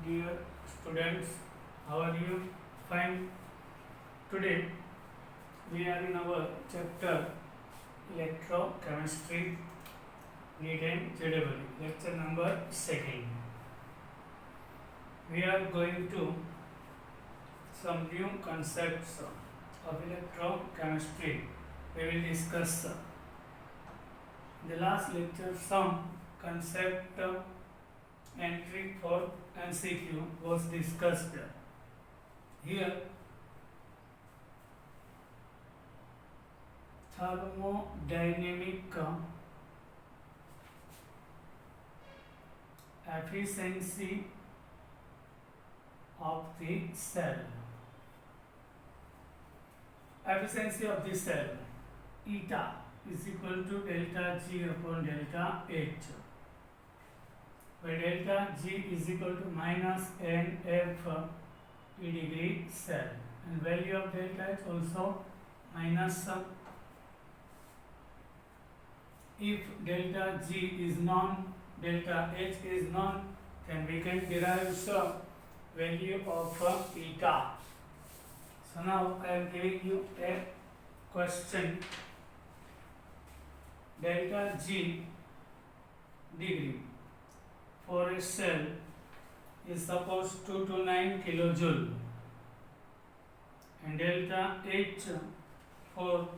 dear students, how are you? Fine. Today we are in our chapter Electrochemistry, NEET and JEE, lecture number 2. We are going to some new concepts of electrochemistry. We will discuss in the last lecture some concept entry for MCQ was discussed. Here thermodynamic efficiency of the cell. Efficiency of the cell, eta is equal to delta G upon delta H, where delta G is equal to minus NF P degree cell, and value of delta H also minus. If delta G is known, delta H is known, then we can derive some value of eta. So now I am giving you a question. Delta G degree for a cell is supposed 229 kilojoule, and delta H for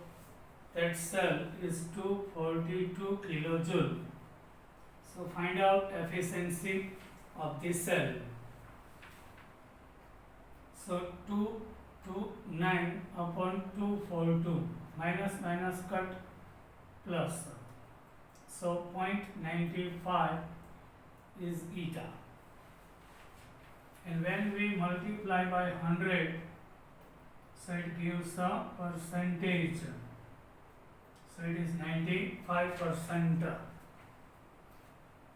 that cell is 242 kilojoule. So find out efficiency of the cell. So 229 upon 242, minus minus cut plus, so 0.95 is eta, and when we multiply by 100, so it gives a percentage, so it is 95%.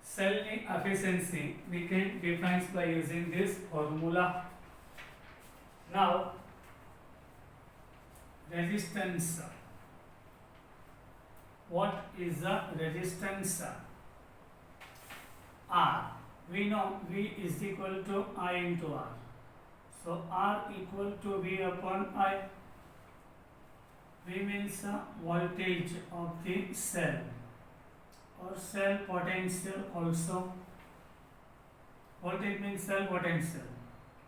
Cell efficiency we can define by using this formula. Now resistance. What is the resistance? R. We know V is equal to I into R. So R equal to V upon I. V means voltage of the cell or cell potential also. Voltage means cell potential,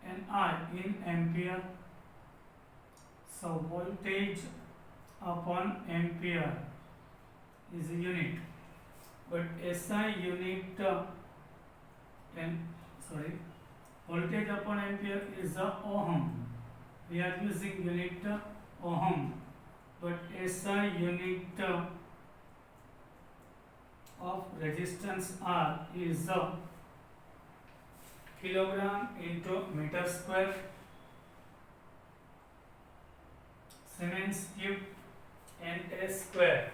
and I in ampere. So voltage upon ampere is a unit, but SI unit voltage upon ampere is a ohm. We are using unit ohm, but SI unit of resistance R is kilogram into meter square. Siemens cube and a square.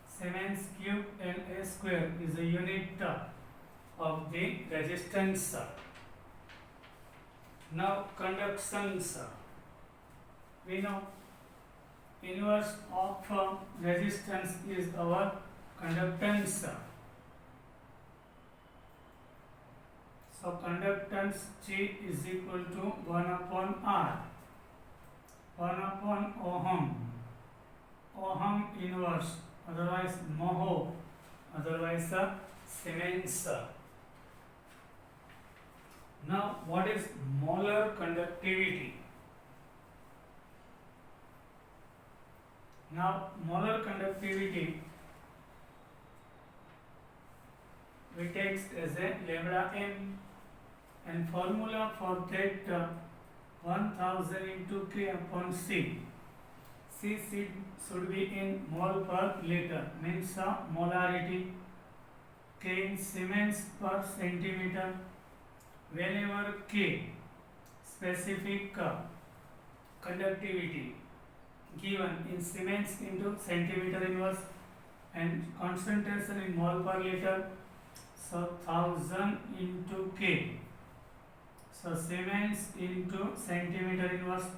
Siemens cube and a square is a unit of the resistance. Now conductance. We know inverse of resistance is our conductance. So conductance G is equal to 1 upon R, 1 upon ohm, ohm inverse, otherwise mho, otherwise Siemens. Now what is molar conductivity? Now molar conductivity we take as a lambda m, and formula for that 1000 into K upon C. C should be in mole per liter, means molarity. K in Siemens per centimeter. Whenever K specific conductivity given in Siemens into centimeter inverse, and concentration in mole per liter, so 1000 into K. So Siemens into centimeter inverse.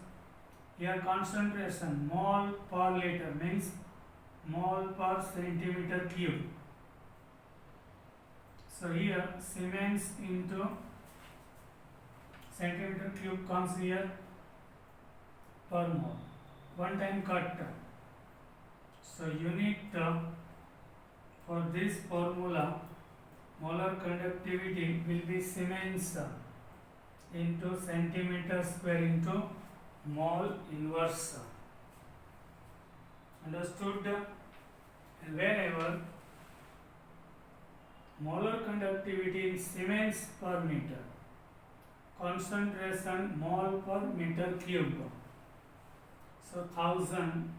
Here concentration mole per liter means mole per centimeter cube. So here Siemens into centimeter cube comes here per mole. One time cut. So unit for this formula, molar conductivity will be Siemens into centimeter square into mole inverse. Understood? And whenever molar conductivity in Siemens per meter, concentration mole per meter cube. So 1000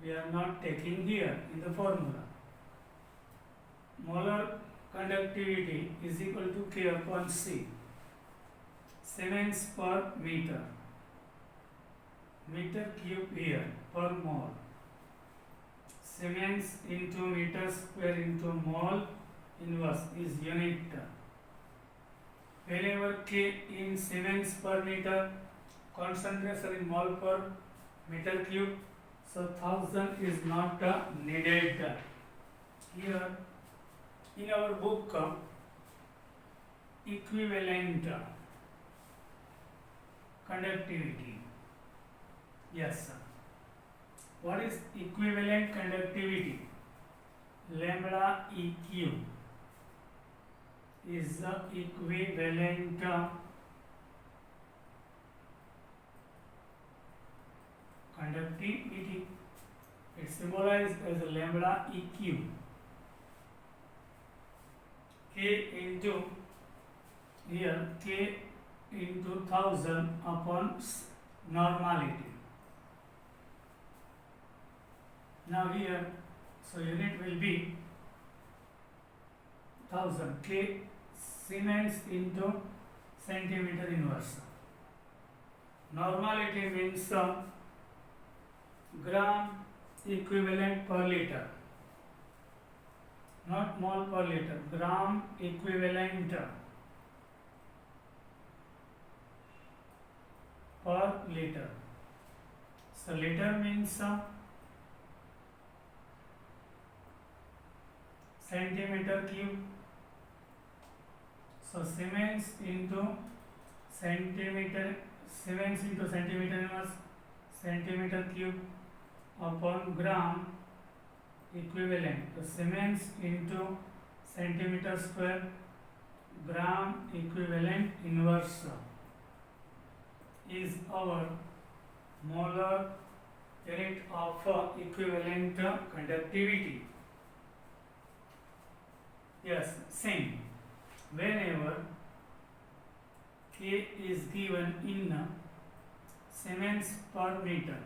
we are not taking here in the formula. Molar conductivity is equal to K upon C. Siemens per meter. Meter cube here per mole. Siemens into meter square into mole inverse is unit. Whenever K in Siemens per meter, concentration in mole per meter cube, so 1000 is not needed. Here in our book, equivalent conductivity. Yes, sir. What is equivalent conductivity? Lambda EQ is the equivalent conductivity. It symbolized as a lambda EQ. K into here K into 1000 upon normality. Now here, so unit will be 1000 K Siemens into centimeter inverse. Normality means gram equivalent per liter, not mole per liter, gram equivalent per liter. So liter means centimeter cube. So Siemens into centimeter, Siemens into centimeter inverse, centimeter cube upon gram equivalent. So Siemens into centimeter square, gram equivalent inverse is our molar unit of equivalent conductivity. Yes, same. Whenever K is given in Siemens per meter,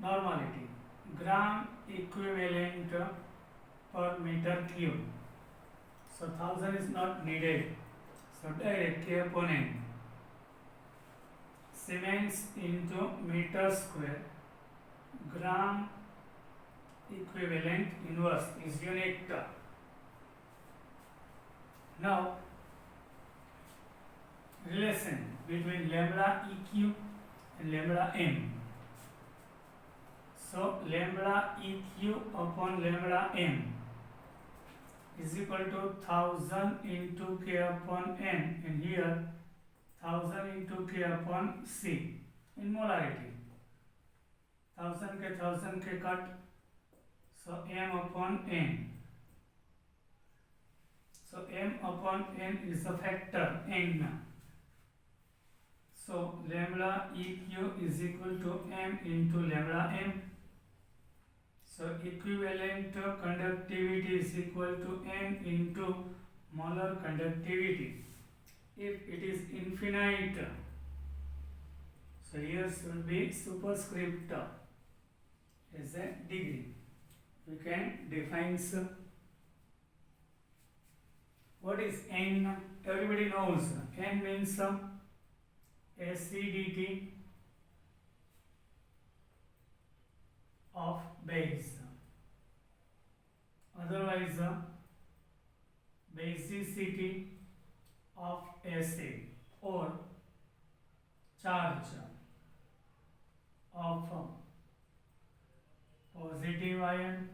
normality, gram equivalent per meter cube. So 1000 is not needed. So direct K upon N. Siemens into meter square, gram equivalent inverse is unit. Now relation between lambda EQ and lambda M. So lambda EQ upon lambda M is equal to 1000 into K upon N, and here 1000 into K upon C in molarity. 1000 K cut, so M upon N. So M upon N is the factor N. So lambda EQ is equal to M into lambda M. So equivalent conductivity is equal to M into molar conductivity. If it is infinite, so here should be superscript as a degree. We can define what is N. Everybody knows N means acidity of base, otherwise basicity of acid, or charge of positive ion,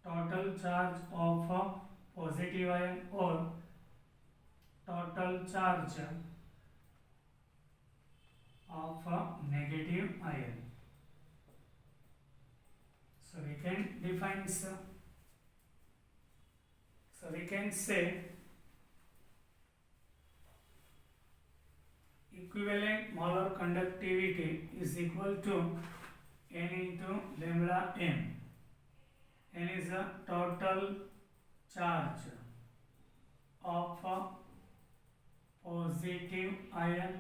total charge of positive ion, or total charge of a negative ion. So we can define so we can say equivalent molar conductivity is equal to n into lambda m. N is the total charge of a positive ion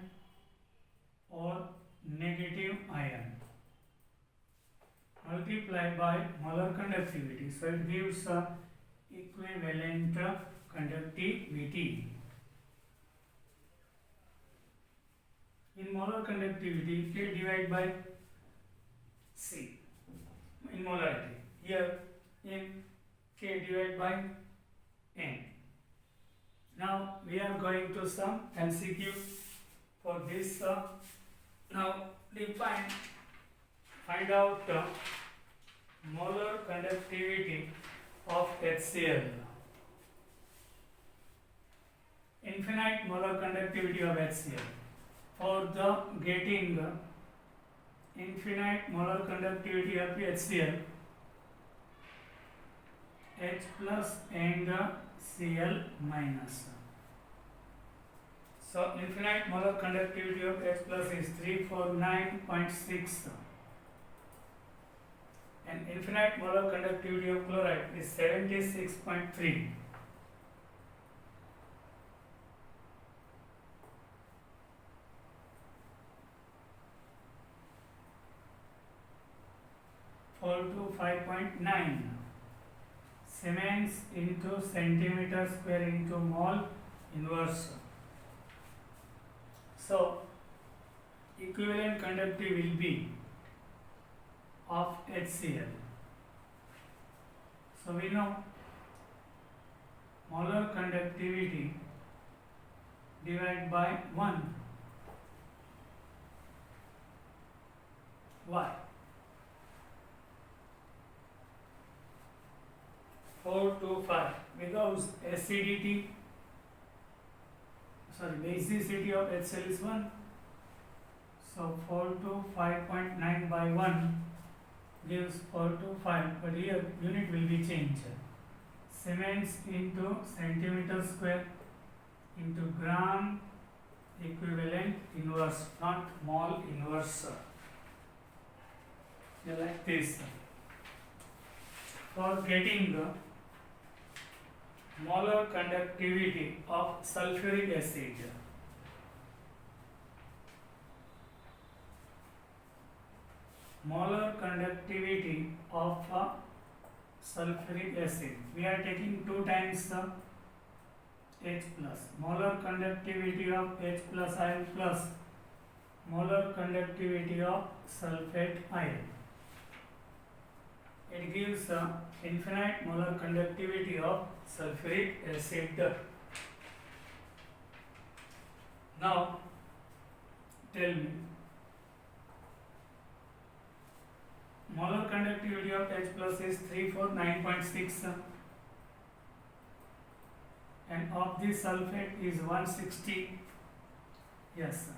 or negative ion multiplied by molar conductivity. So it gives a equivalent conductivity. In molar conductivity, K divided by C in molarity. Here in K divided by N. Now we are going to some MCQ for this. Now find out molar conductivity of HCl. Infinite molar conductivity of HCl. For the getting infinite molar conductivity of HCl, H plus and Cl minus. So infinite molar conductivity of H plus is 349.6 and infinite molar conductivity of chloride is 76.3. To 5.9 Siemens into centimeter square into mole inverse. So equivalent conductivity will be of HCl. So we know molar conductivity divided by 1. Why? 425 because basicity of HCl is 1. So 4 to 5.9 by 1 gives 4 to 5, but here unit will be changed. Siemens into centimeter square into gram equivalent inverse, not mole inverse. Like this. For getting the molar conductivity of sulfuric acid, molar conductivity of sulfuric acid, we are taking 2 times the H plus. Molar conductivity of H plus ion plus molar conductivity of sulfate ion. It gives infinite molar conductivity of sulfuric acid. Now tell me, molar conductivity of H plus is 349.6 and of the sulfate is 160. Yes,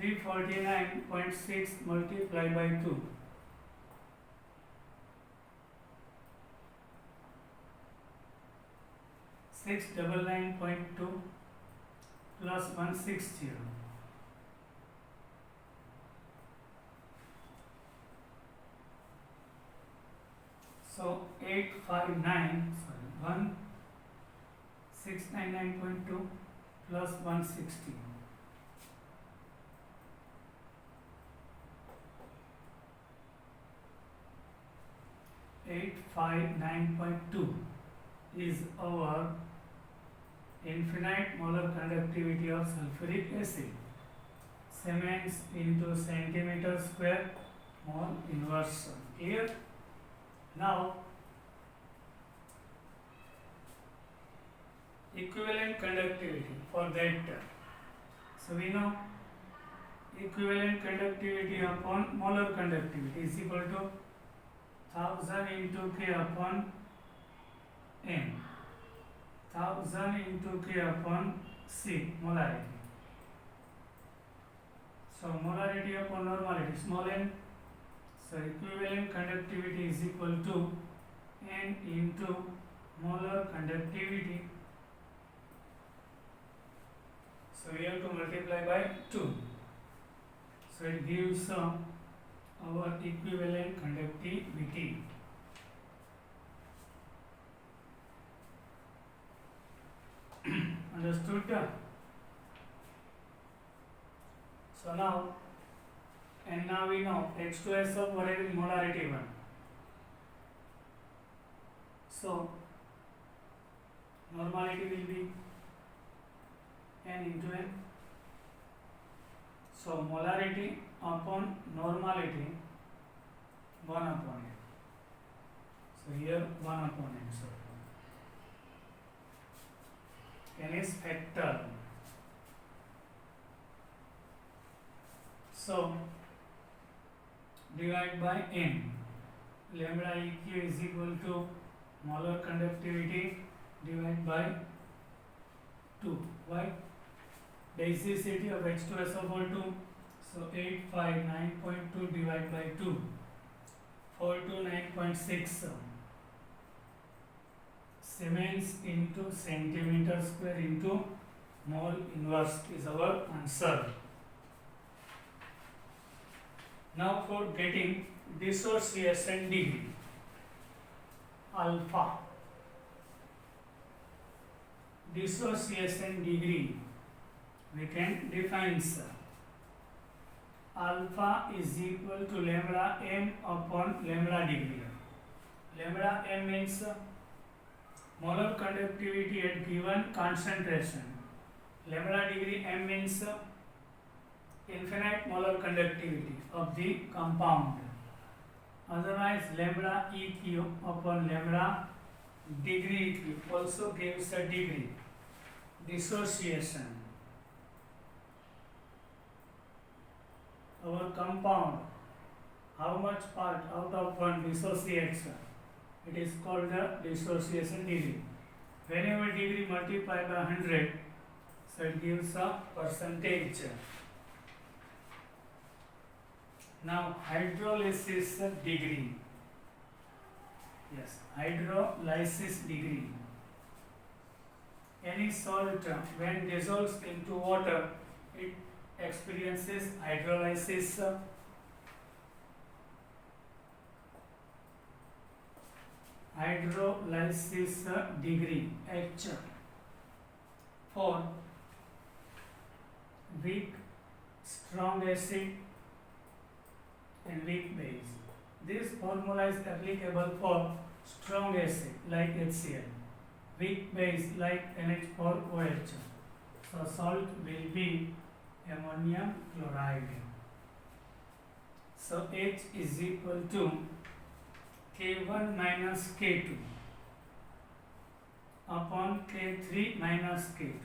349.6 multiplied by 2. 699.2 plus 160. So 699.2 plus 160. $859.2 is our infinite molar conductivity of sulfuric acid. Siemens into centimeter square mole inverse. Here now equivalent conductivity for that. So we know equivalent conductivity upon molar conductivity is equal to 1000 into K upon N. 1000 into K upon C, molarity. So molarity upon normality, small n. So equivalent conductivity is equal to n into molar conductivity. So we have to multiply by 2. So it gives our equivalent conductivity. Understood? So now we know H2S of whatever molarity 1. So normality will be n into n. So molarity upon normality 1 upon n. So here 1 upon n. So n is factor. So divide by n. Lambda EQ is equal to molar conductivity divided by 2. Why? Basicity of H2S over 2. So 859.2 divided by 2. 429.6 Siemens into centimeter square into mole inverse is our answer. Now for getting dissociation degree, alpha. Dissociation degree we can define, sir. Alpha is equal to lambda m upon lambda degree. Lambda m means molar conductivity at given concentration. Lambda degree m means infinite molar conductivity of the compound. Otherwise, lambda EQ upon lambda degree EQ also gives a degree. Dissociation. Our compound, how much part out of 1 dissociates? It is called the dissociation degree. Whenever degree multiplied by 100, so it gives a percentage. Now hydrolysis degree. Yes, hydrolysis degree. Any salt when dissolves into water, it experiences hydrolysis. Hydrolysis degree H for weak, strong acid and weak base. This formula is applicable for strong acid like HCl, weak base like NH4OH. So salt will be ammonium chloride. So H is equal to K1 minus K2 upon K3 minus K2.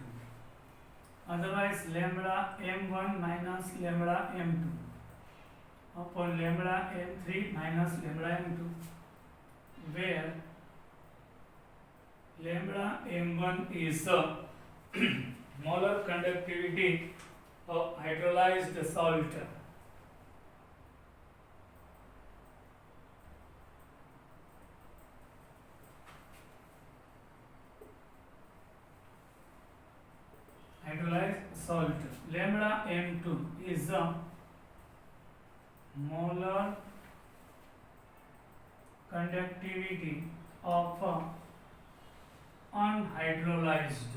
Otherwise lambda M1 minus lambda M2 upon lambda M3 minus lambda M2, where lambda M1 is the molar conductivity of hydrolyzed salt. Hydrolyzed salt. Lambda M2 is the molar conductivity of unhydrolyzed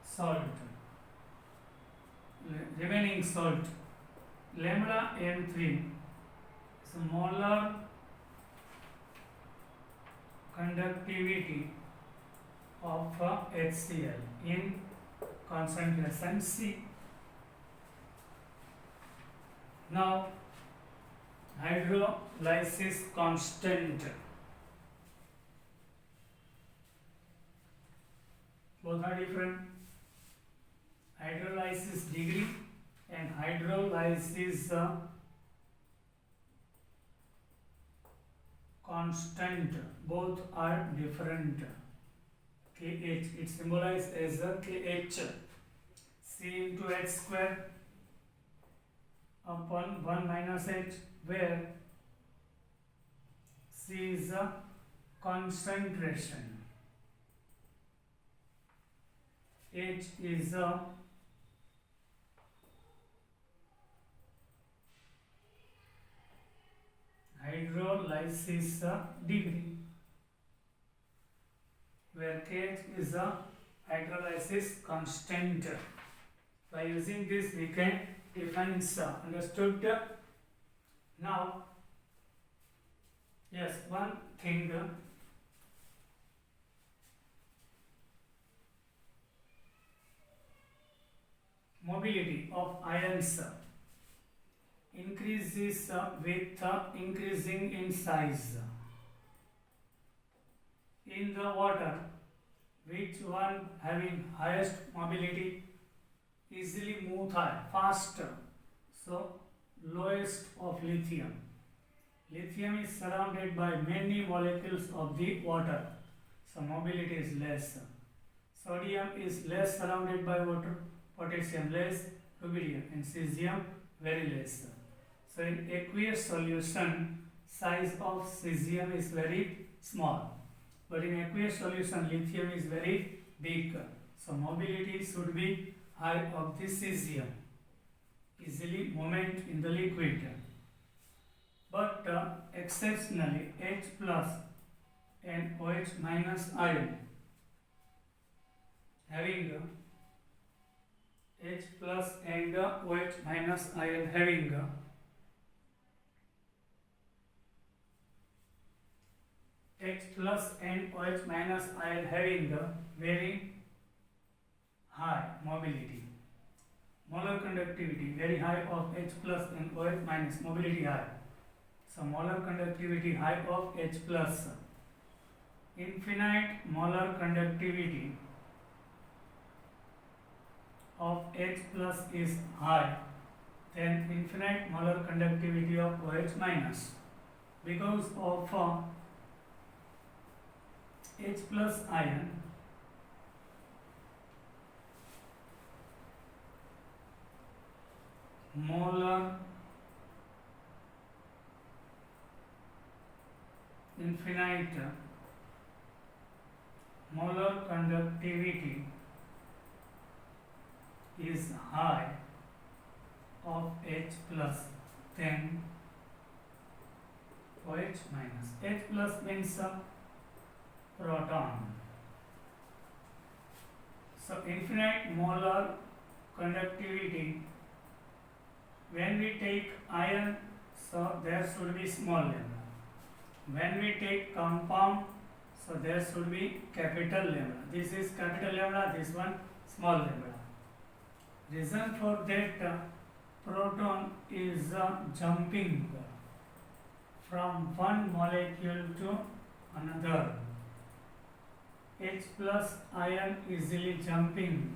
salt. Remaining salt. Lambda M3 is molar conductivity of HCl in concentration C. Now hydrolysis constant. Both are different. Hydrolysis degree and hydrolysis constant, both are different. KH. It symbolized as a KH. C into H square upon 1 minus H, where C is a concentration, H is a hydrolysis degree, where K is a hydrolysis constant. By using this we can define understood. Now yes, one thing, mobility of ions increases with increasing in size. In the water, which one having highest mobility easily move high, faster? So lowest of lithium. Lithium is surrounded by many molecules of the water, so mobility is less. Sodium is less surrounded by water, potassium less, rubidium and cesium very less. So in aqueous solution, size of cesium is very small, but in aqueous solution lithium is very big. So mobility should be high of the cesium, easily movement in the liquid. But exceptionally H plus and OH minus ion having H plus and OH minus ion having H plus and OH minus ion having very high mobility, molar conductivity very high of H plus and OH minus, mobility high. So molar conductivity high of H plus, infinite molar conductivity of H plus is high, then infinite molar conductivity of OH minus. Because of H plus ion molar infinite molar conductivity is high of H plus than OH minus. H plus means proton. So infinite molar conductivity, when we take iron, so there should be small lambda. When we take compound, so there should be capital lambda. This is capital lambda, this one small lambda. Reason for that, proton is jumping from one molecule to another. H plus ion easily jumping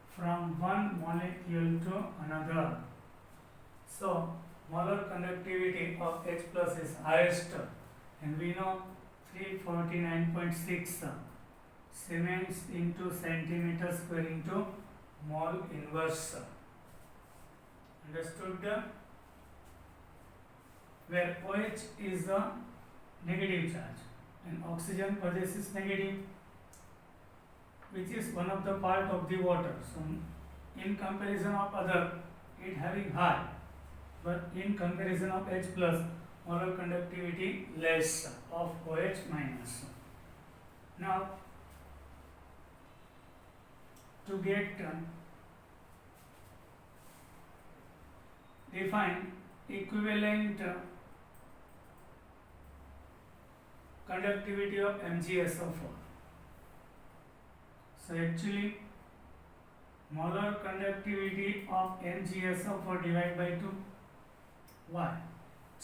from one molecule to another. So molar conductivity of H plus is highest, and we know 349.6 Siemens into centimeter square into mole inverse. Understood? Where OH is a negative charge and oxygen possesses negative, which is one of the part of the water. So in comparison of other, it having high, but in comparison of H plus, molar conductivity less of OH minus. Now to get define equivalent conductivity of MgSO4. So actually molar conductivity of MgSO4 divided by 2. Why?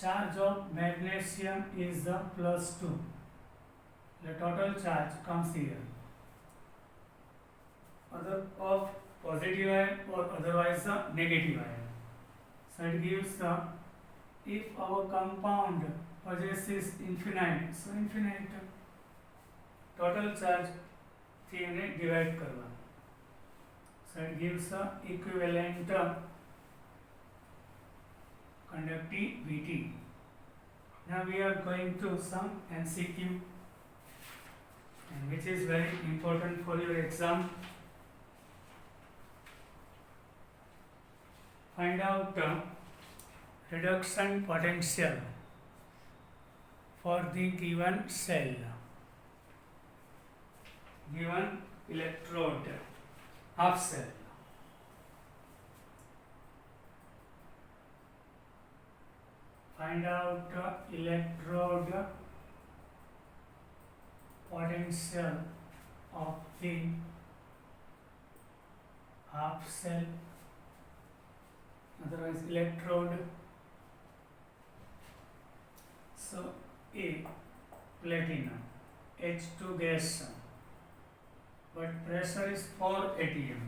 Charge of magnesium is the plus 2. The total charge comes here. Other of positive ion or otherwise a negative ion. So it gives if our compound possesses infinite, so infinite total charge થી એને divide કરવા. So it gives a equivalent conductivity. Now we are going to some MCQ, and which is very important for your exam. Find out reduction potential for the given cell, given electrode, half cell. Find out electrode potential of the half cell, otherwise electrode. So A, platinum, H2 gas, but pressure is 4 atm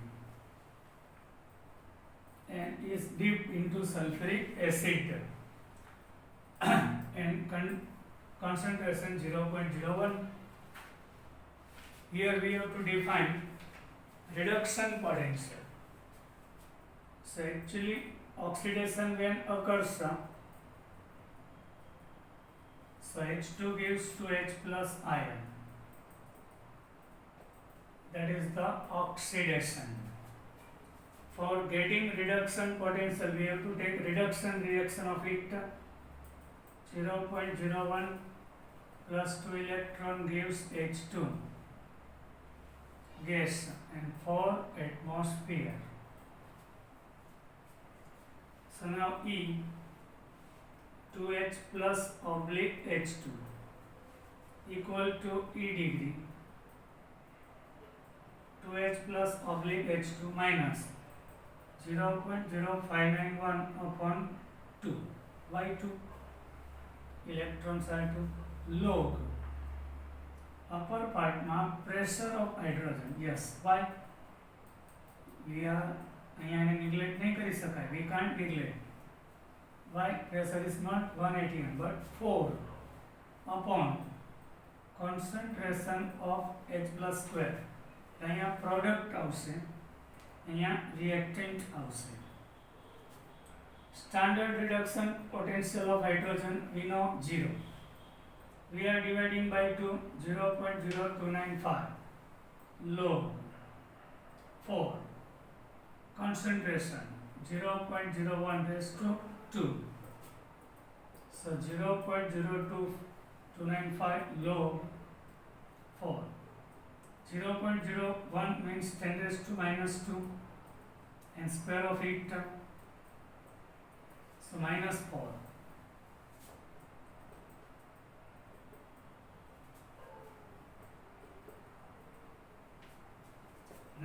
and is dipped into sulfuric acid and concentration 0.01. Here we have to define reduction potential. So actually oxidation when occurs, so H2 gives to H plus ion, that is the oxidation. For getting reduction potential, we have to take reduction reaction of it. 0.01 plus 2 electron gives H2 gas and 4 atmosphere. So now E, 2H plus oblique H2 equal to E degree, 2H plus oblique H2 minus 0.0591 upon 2. Why 2? Electrons are 2. Log upper part માં pressure of hydrogen. Yes, why? We are અહીંયા neglect નહીં કરી શકાય. We can't neglect. Why? Pressure is not 1 atm but 4 upon concentration of H plus square. અહીંયા product આવશે, અહીંયા reactant આવશે. Standard reduction potential of hydrogen we know 0. We are dividing by 2, 0.0295 log 4 concentration 0.01 raised to 2. So 0.02295 log 4. 0.01 means 10 raised to minus 2 and square of it, so minus 4.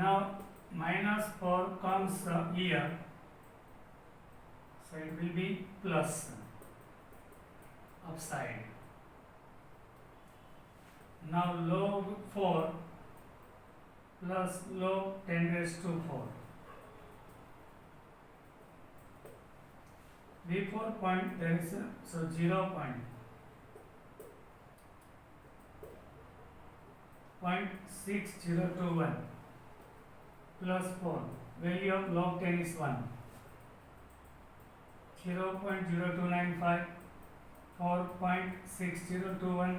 Now minus 4 comes here, so it will be plus upside. Now log 4 plus log 10 raised to 4. Before point there is a, so 0.6021 plus 4, value of log 10 is 1. 0.0295, 4.6021.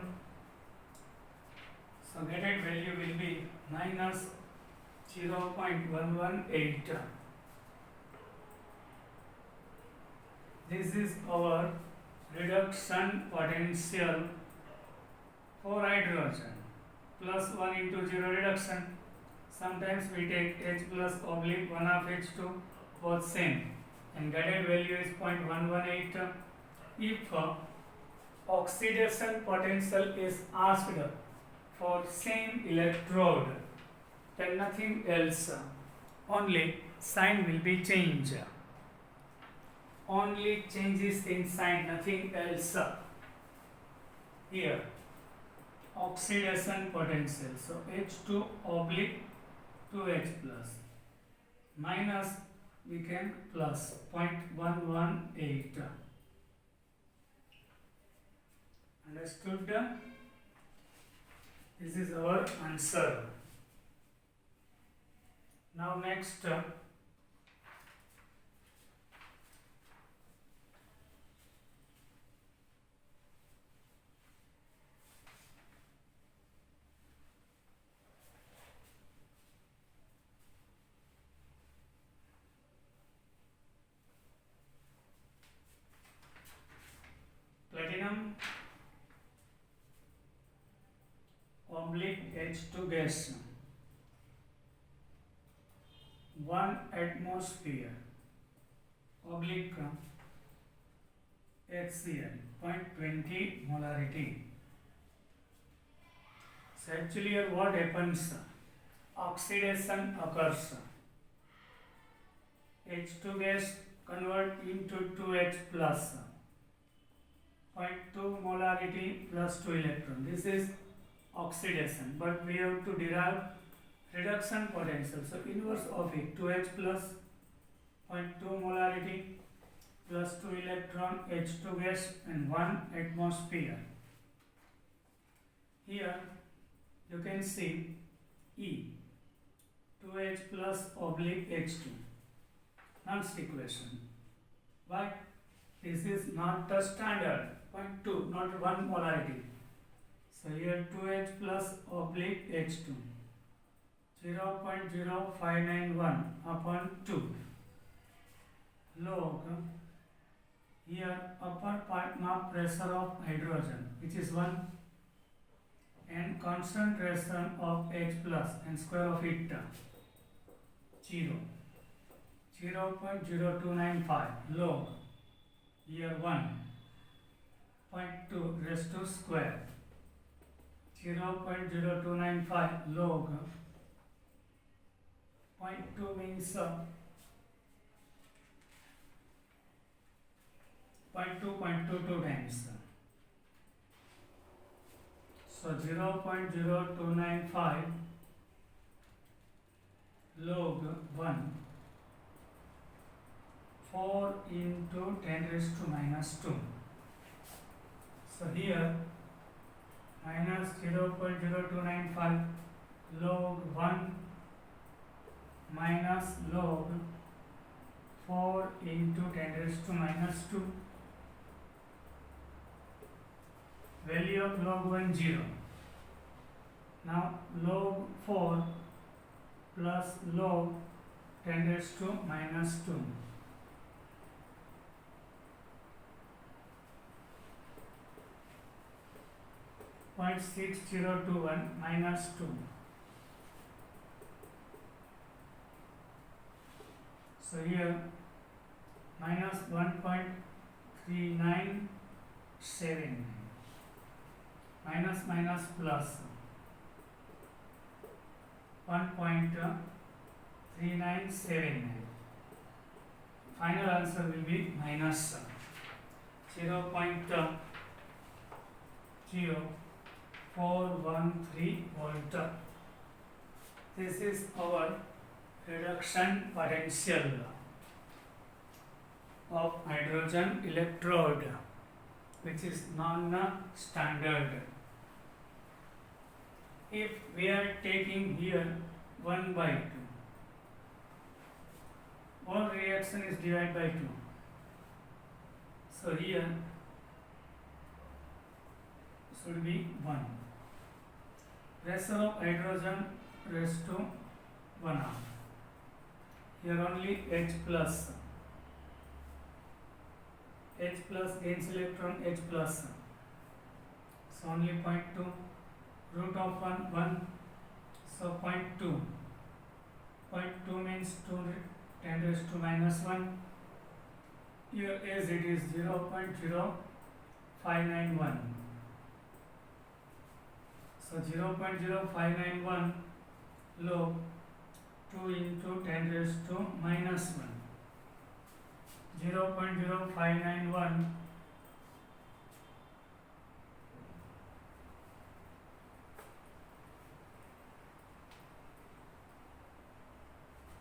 So getted value will be minus 0.118. This is our reduction potential for hydrogen. Plus 1 into 0 reduction. Sometimes we take H plus oblique 1 half H2, both same, and guided value is 0.118. If oxidation potential is asked for same electrode, then nothing else, only sign will be changed. Only changes in sign, nothing else. Here, oxidation potential, so H2 oblique 2H plus minus we can plus 0.118. Understood? This is our answer. Now next, platinum oblique H2 gas, 1 atmosphere oblique HCl, 0.20 molarity. So actually here what happens? Oxidation occurs. H2 gas convert into 2H plus, 0.2 molarity plus 2 electron. This is oxidation, but we have to derive reduction potential. So inverse of it, 2H plus 0.2 molarity plus 2 electron, H2 gas and 1 atmosphere. Here you can see E, 2H plus oblique H2, Nernst equation. Why? This is not the standard, 0.2, not 1 molarity. So here 2H plus oblique H2, 0.0591 upon 2 log, here upper part mass pressure of hydrogen, which is 1, and concentration of H plus and square of it 0, 0.0295 log, here 1.2 raised to square, 0.0295 log, 0.2 means 0.22 times. So 0.0295 log 1, 4 into 10 raised to minus 2. So here minus 0.0295 log 1 minus log 4 into 10 raised to minus 2. Value of log 1 0. Now log 4 plus log 10 raised to minus 2. Point 6021 minus 2. So here minus 1.397, minus minus plus 1.3979. Final answer will be minus 0.0413 volt. This is our reduction potential of hydrogen electrode, which is non-standard. If we are taking here 1 by 2, all reaction is divided by 2. So here should be 1. Pressure of hydrogen raised to 1 half. Here only H plus gains electron H plus. So only 0.2, root of 1 1. So 0.2. 0.2 means 2 10 raised to minus 1. Here as it is 0.0591. So 0.0591 log 2 into 10 raised to minus 1. 0.0591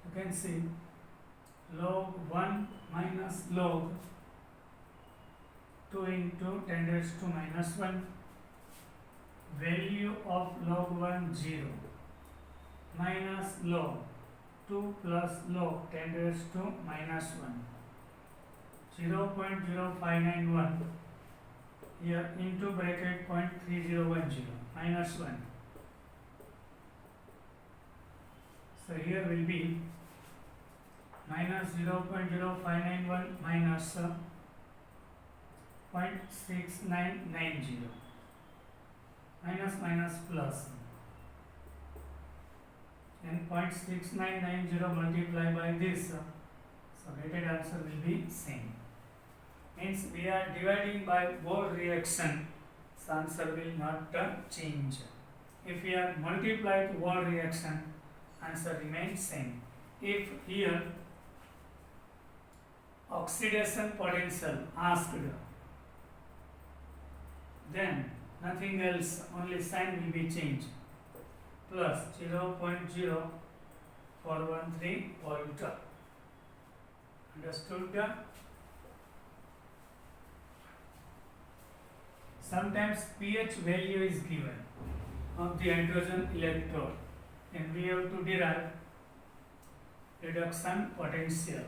you can see log 1 minus log 2 into 10 raised to minus 1. Value of log 1 0 minus log 2 plus log 10 raised to minus 1. 0.0591 here into bracket 0.3010 minus 1. So here will be minus 0.0591 minus 0.6990 minus minus plus, and 0.6990 multiplied by this, so weighted answer will be same. Means we are dividing by Bohr reaction, so answer will not change. If we are multiplied Bohr reaction, answer remains same. If here oxidation potential asked, then nothing else, only sign will be changed, plus 0.0413 volt. Understood? Sometimes pH value is given of the hydrogen electrode, and we have to derive reduction potential.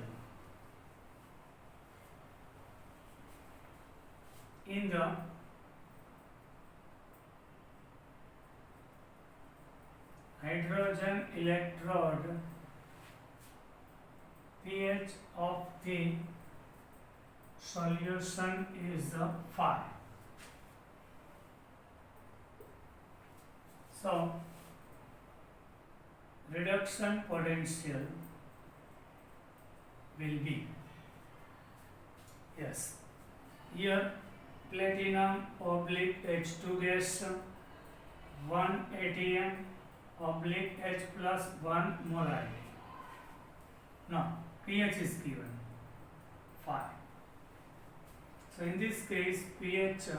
In the hydrogen electrode, pH of the solution is 5. So reduction potential will be, yes, here platinum oblique H2 gas 1 ATM oblique H plus 1 molar. Now pH is given 5. So in this case pH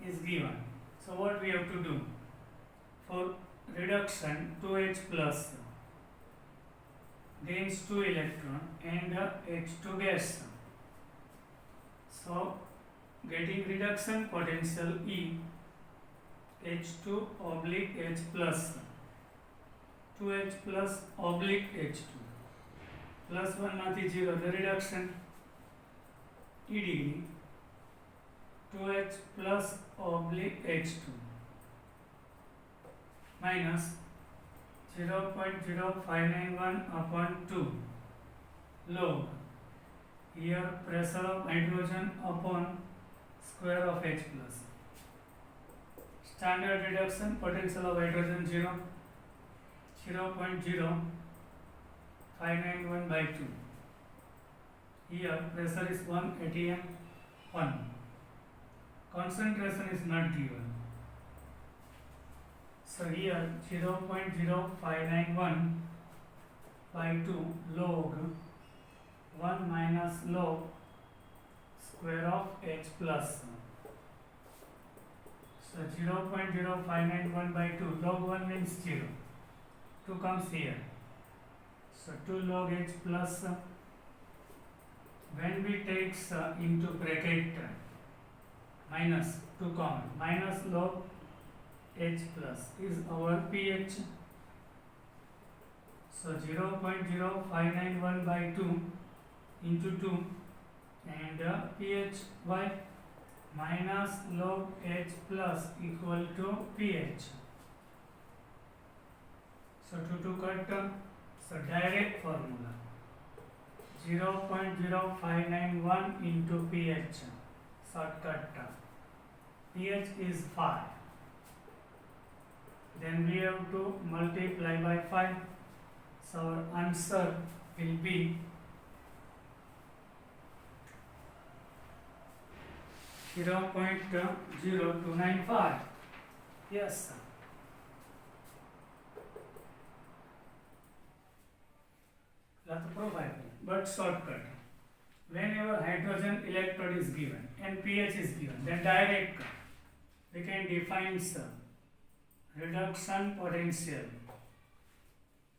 is given. So what we have to do? For reduction, 2H plus gains 2 electron and H2 gas. So getting reduction potential E, H2 oblique H plus 2H plus oblique H2 plus 1 माथी 0, the reduction E degree 2H plus oblique H2 minus 0.0591 upon 2 log, here pressure of hydrogen upon square of H plus. Standard reduction potential of hydrogen 0.0591 by 2. Here pressure is 1 atm 1. Concentration is not given. So here 0.0591 by 2 log 1 minus log square of H plus. So 0.0591 by 2 log 1 means 0. 2 comes here. So 2 log H plus, when we take into bracket minus 2 common, minus log H plus is our pH. So 0.0591 by 2 into 2 and pH by minus log H plus equal to pH. So 2 cut, so direct formula 0.0591 into pH, shortcut, pH is 5. Then we have to multiply by 5. So our answer will be 0.0295. Yes, sir. That's probably, but shortcut. Whenever hydrogen electrode is given and pH is given, then direct we can define reduction potential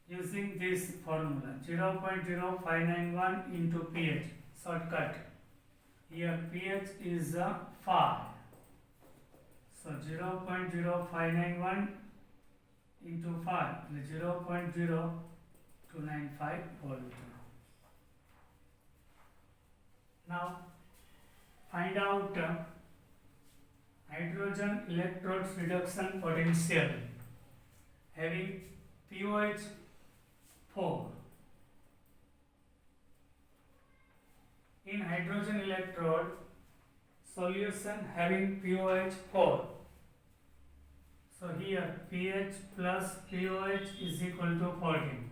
using this formula 0.0591 into pH, shortcut. Here pH is 5. So 0.0591 into 5, 0.0295. 295 volt. Now find out hydrogen electrodes reduction potential having POH 4. In hydrogen electrode solution having POH 4. So here pH plus POH is equal to 14.